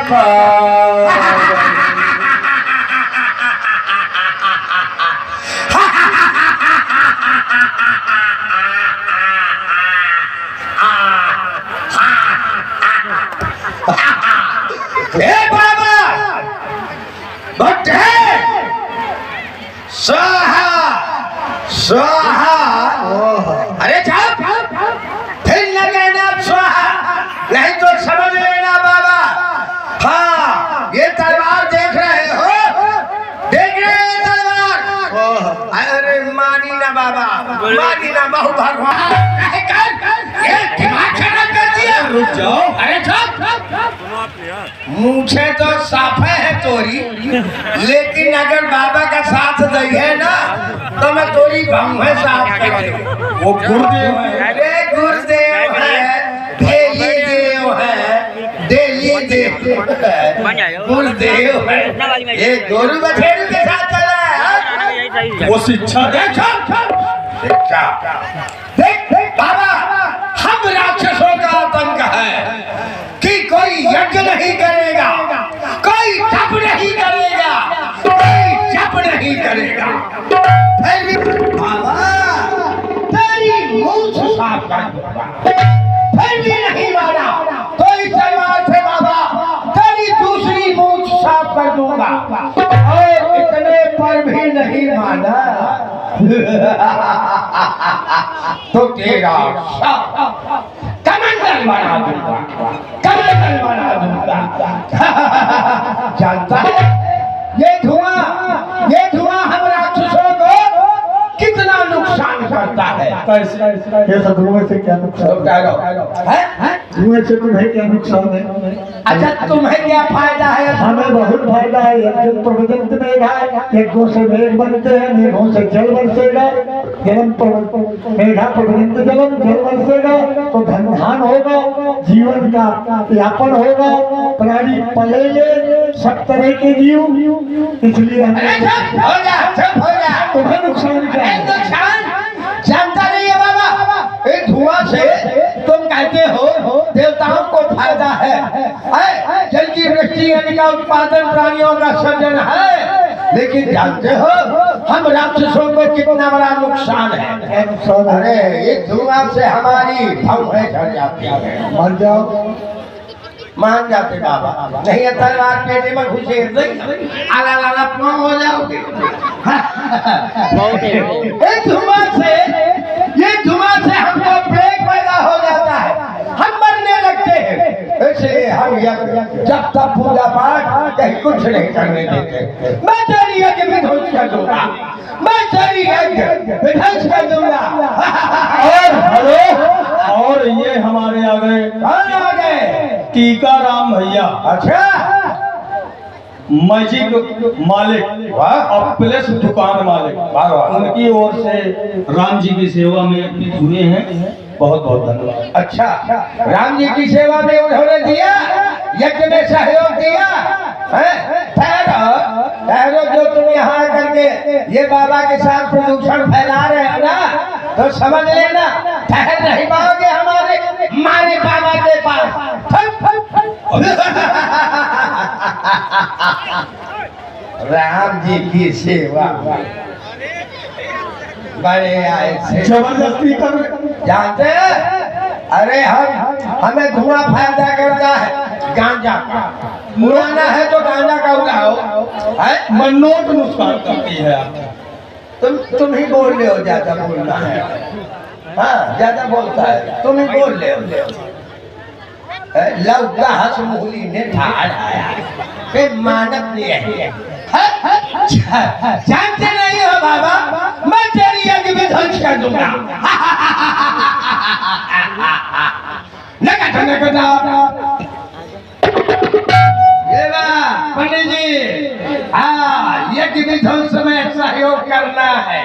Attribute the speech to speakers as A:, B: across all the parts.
A: स्वाहा। अरे चुप, फिर न कहना स्वाहा, नहीं तो समझ लेना बाबा। हाँ, ये तलवार देख रहे हो, देख रहे हो तलवार? अरे मानी ना बाबा, मानी ना बहु भगवान। ये दिमाग खराब कर दिया। रुक जाओ। अरे चुप, मुझे तो साफे है तोरी, लेकिन अगर बाबा का साथ दे ना तो मैं तोरी भंगे साथ कर दूं। वो गुरुदेव है। अरे गुरुदेव है, देली देव है, देली देव है, गुरुदेव है। ये गुरु बछेरू के साथ चल रहा है। वो शिक्षा दे, शिक्षा देख बाबा, हम राक्षसों का आतंक है कि कोई यज्ञ नहीं करेगा, कोई तप नहीं करेगा, कोई जप नहीं करेगा। फिर भी बाबा तेरी मूंछ साफ कर दूंगा, फिर भी नहीं माना कोई तलवार से बाबा तेरी दूसरी मूंछ साफ कर दूंगा। और इतने पर भी नहीं माना तो तेरा कमंडल बना दूंगा, कमंडल बना दूंगा। जानता है ये धुआं हम राक्षसों को कितना नुकसान करता है?
B: ये सब धुएं से क्या नुकसान है? धुएं से तुम्हें क्या नुकसान है?
A: अच्छा तुम्हें क्या फायदा है?
B: हमें बहुत फायदा है। एक प्रबंध मेघा, एक गो से मेघ बनते हैं, मेघों से जल बरसेगा, जलन मेघा प्रबंध जलन जल बरसेगा तो धन धान होगा, जीवन का यापन होगा, प्राणी पलेंगे, सब तरह के जीव। इसलिए तुम्हें नुकसान क्या है?
A: जानता नहीं है बाबा, इस धुआं से तुम कहते हो देवताओं को फायदा है, जल की वृष्टि यानी का उत्पादन, प्राणियों का सृजन है, लेकिन जानते हो हम राक्षसों को कितना बड़ा नुकसान है? अरे ये धुआं से हमारी भौहें झड़ जाती है,
B: मर जाओ,
A: मान जाते बाबा। नहीं है तलवार पेटे में घुसे आला लाला पुआं हो जाओगे। ये धुआं से हमको प्लेग पैदा हो जाता है, हम मरने लगते हैं। इसलिए हम जब तक पूजा पाठ कहीं कुछ नहीं करने देते। मैं तेरी यज्ञ विध्वंस कर दूंगा, मैं तेरी यज्ञ विध्वंस कर दूंगा।
B: और ये हमारे आ गए,
A: कौन आ गए?
B: टीका राम भैया।
A: अच्छा,
B: मैजिक मालिक और प्लस दुकान मालिक, उनकी ओर से राम जी की सेवा में जुड़े हैं। बहुत बहुत धन्यवाद।
A: अच्छा, राम जी की सेवा में उन्होंने दिया, यज्ञ में सहयोग दिया। ठहरो, जो तुम यहाँ करके ये बाबा के साथ प्रदूषण फैला रहे हो ना, तो समझ लेना ठहर नहीं पाओगे हमारे मारे बाबा के पास। राम जी की सेवा बड़े आए थे,
B: जबरदस्ती कर
A: जानते हैं? अरे हमें धुआं फायदा करता है, गांजा उड़ाना है तो गांजा का उड़ाओ,
B: मनोट नुकसान करती है।
A: तुम ही बोल रहे हो, ज्यादा बोलना है। हाँ, ज्यादा बोलता है, तुम ही बोल रहे हो। लौका हंसमुखली ने ठाड़ आया, फिर मानव नहीं है। जानते नहीं हो बाबा, मैं तेरी यज्ञ विध्वंस कर दूंगा। पंडित जी, हाँ, यज्ञ विध्वंस में सहयोग करना है।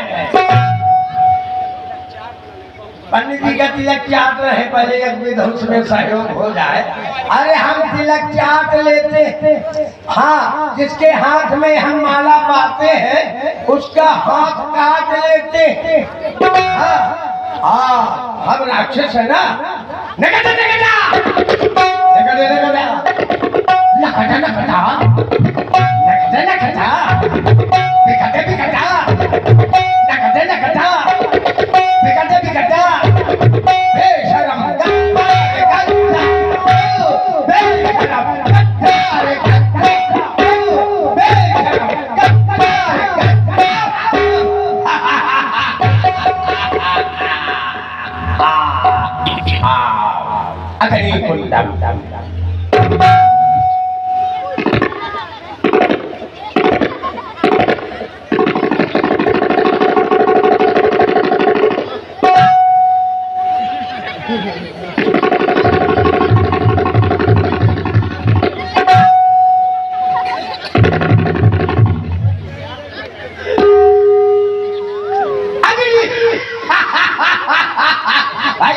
A: पंडित जी का तिलक चाट रहे, पहले यज्ञ विध्वंस में सहयोग हो जाए। अरे हम तिलक चाट लेते, हाँ, जिसके हाथ में हम माला पाते हैं उसका हाथ काट लेते। हाँ, हम राक्षस है ना। नखटा नखटा नखटा नखटा बिकटे बिकटा नखटे नखटा बिकटे बिकटा बेशरम गप्पा रे गप्पा बेशरम गप्पा रे गप्पा बेशरम गप्पा रे गप्पा अगनी कुंडम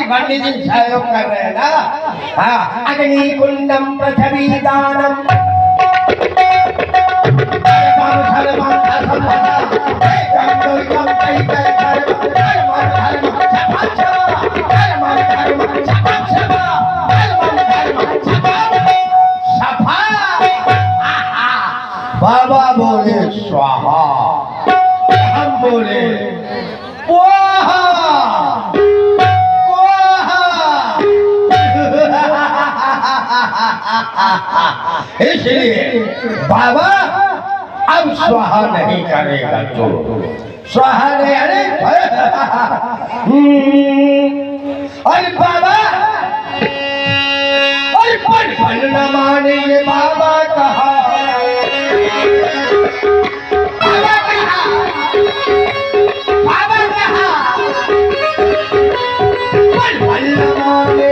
A: पंडित जी सहयोग कर रहे हैं ना। हाँ, अग्नि कुंडम पृथ्वी दानम बाबा बोले स्वाहा, हम बोले स्वाहा। इसलिए बाबा अब स्वाहा नहीं करेगा तो स्वाहा नहीं। अरे बाबा अरे पन न माने ये बाबा कहा, बाबा कहा, बाबा कहा पन न माने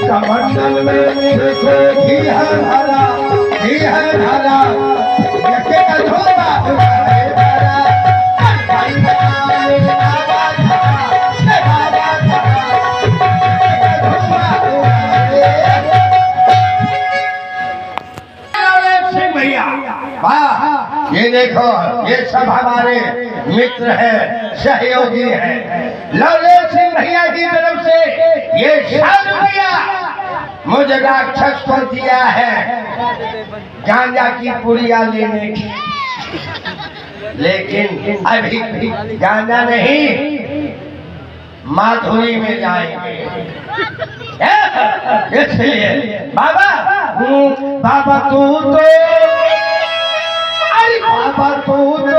A: कमंडल में देखो घी है भरा, घी है भरा, यके का झोला है भरा। भाई बाबा सिंह भैया, ये देखो ये सब हमारे मित्र हैं, सहयोगी हैं। लवलेश सिंह भैया की तरफ से ये 100 रुपया मुझे राक्षस को दिया है गांजा की पुड़िया लेने की, लेकिन अभी गांजा नहीं माधुरी में जाएंगे। इसलिए बाबा बाबा तू तो अरे बाबा तू तो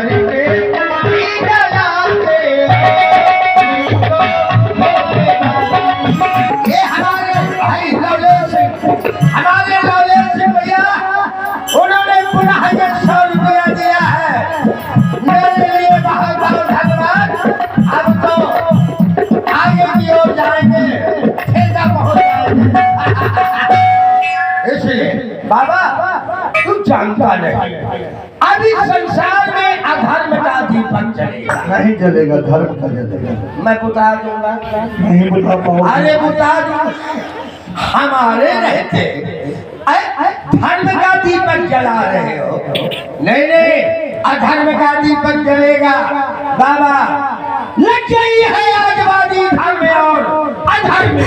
A: करके जलाते ये हमारे भाई लवलेश सिंह भैया उन्होंने पुनः ये 100 रुपया दिया है मेरे लिए बहुत बहुत धन्यवाद। अब तो आगे की ओर जाएंगे ठेका पहुंच जाएंगे। इसलिए बाबा तू जानता नहीं अभी संसार में अधर्म का दीपक जलेगा।
B: नहीं जलेगा, धर्म का जलेगा।
A: मैं बुता दूंगा,
B: नहीं बुता पाओगे।
A: अरे बुता दूंगा। हमारे रहते धर्म का दीपक जला रहे हो। नहीं नहीं, अधर्म का दीपक जलेगा। बाबा लग गई है आजवादी धर्म में और अधर्म में।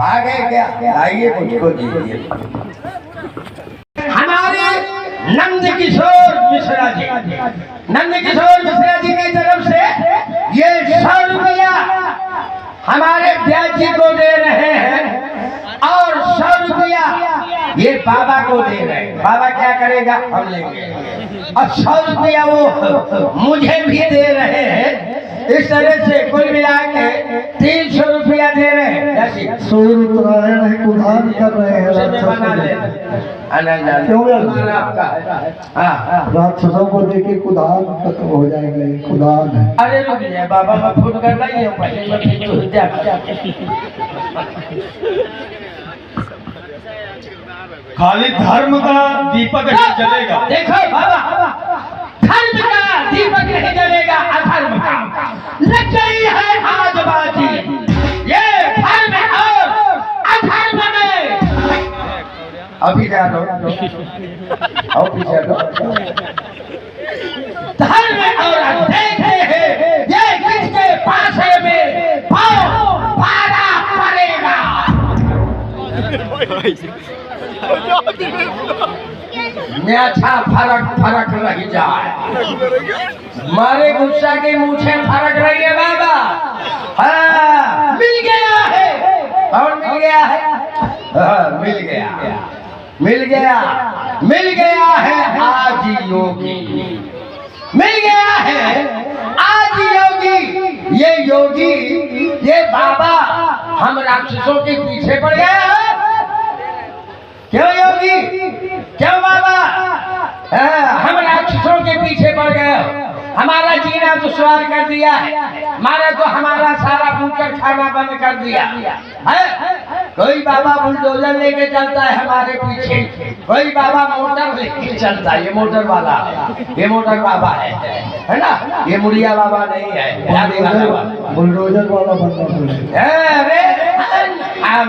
A: आगे क्या आइए मुझको दीजिए। हमारे नंद किशोर मिश्रा जी की तरफ से ये 100 रुपया हमारे ब्याज जी को दे रहे हैं और 100 रुपया ये बाबा को दे रहे हैं। बाबा क्या करेगा, हम लेंगे। और 100 रुपया वो मुझे भी दे रहे हैं। इस तरह से कुल मिला के 300 रुपया दे रहे हैं।
B: सूर्य उत्तरायण है, कुदान कर रहे हैं। राक्षसों को देखे कुदान खत्म हो जाएगा, ये कुदान है।
A: अरे रुक जाए बाबा, मैं फुट कर नहीं हूँ पहले
C: खाली धर्म का दीपक नहीं जलेगा।
A: देखो बाबा, धर्म का दीपक नहीं जलेगा, अधर्म का लग गई है आजबाजी। ये धर्म और अधर्म में अभी जा दो और पीछे दो। धर्म और देखे हैं ये किसके पासे में पाँव पारा पड़ेगा। मैं अच्छा फरक रह जाए, मारे गुस्सा की मूछे फरक रही है बाबा। हाँ, मिल गया है। और मिल गया है, हाँ, मिल गया है आज योगी, मिल गया है आज योगी। ये योगी, ये बाबा हम राक्षसों के पीछे पड़ गए हैं। क्यों योगी, क्यों बाबा, हम राक्षसों के पीछे पड़ गए। हमारा जीना दुश्वार कर दिया है, मारा तो हमारा सारा भूखकर खाना बंद कर दिया है। कोई बाबा बुलडोजर लेके चलता है हमारे पीछे, कोई बाबा मोटर लेके चलता है। ये मोटर वाला है, ये मोटर बाबा है ना, ये मुड़िया बाबा नहीं है,
B: बुलडोजर वाला बंदा बोले।
A: अरे हम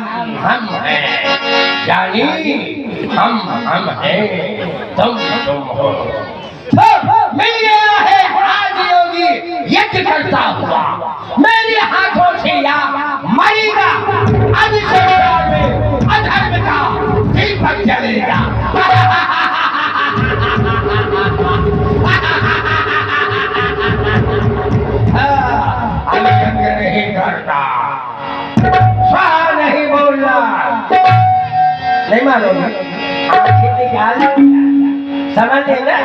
A: हैं जानी, हम हैं, तुम हो। मिल गया है आज योगी यज्ञ करता हुआ, मेरे हाथों से या मरेगा। अब संसार में अधर्म का दीपक जलेगा। अलग नहीं करता, स्वाहा नहीं बोलना। नहीं मानोगे, समझ लेना।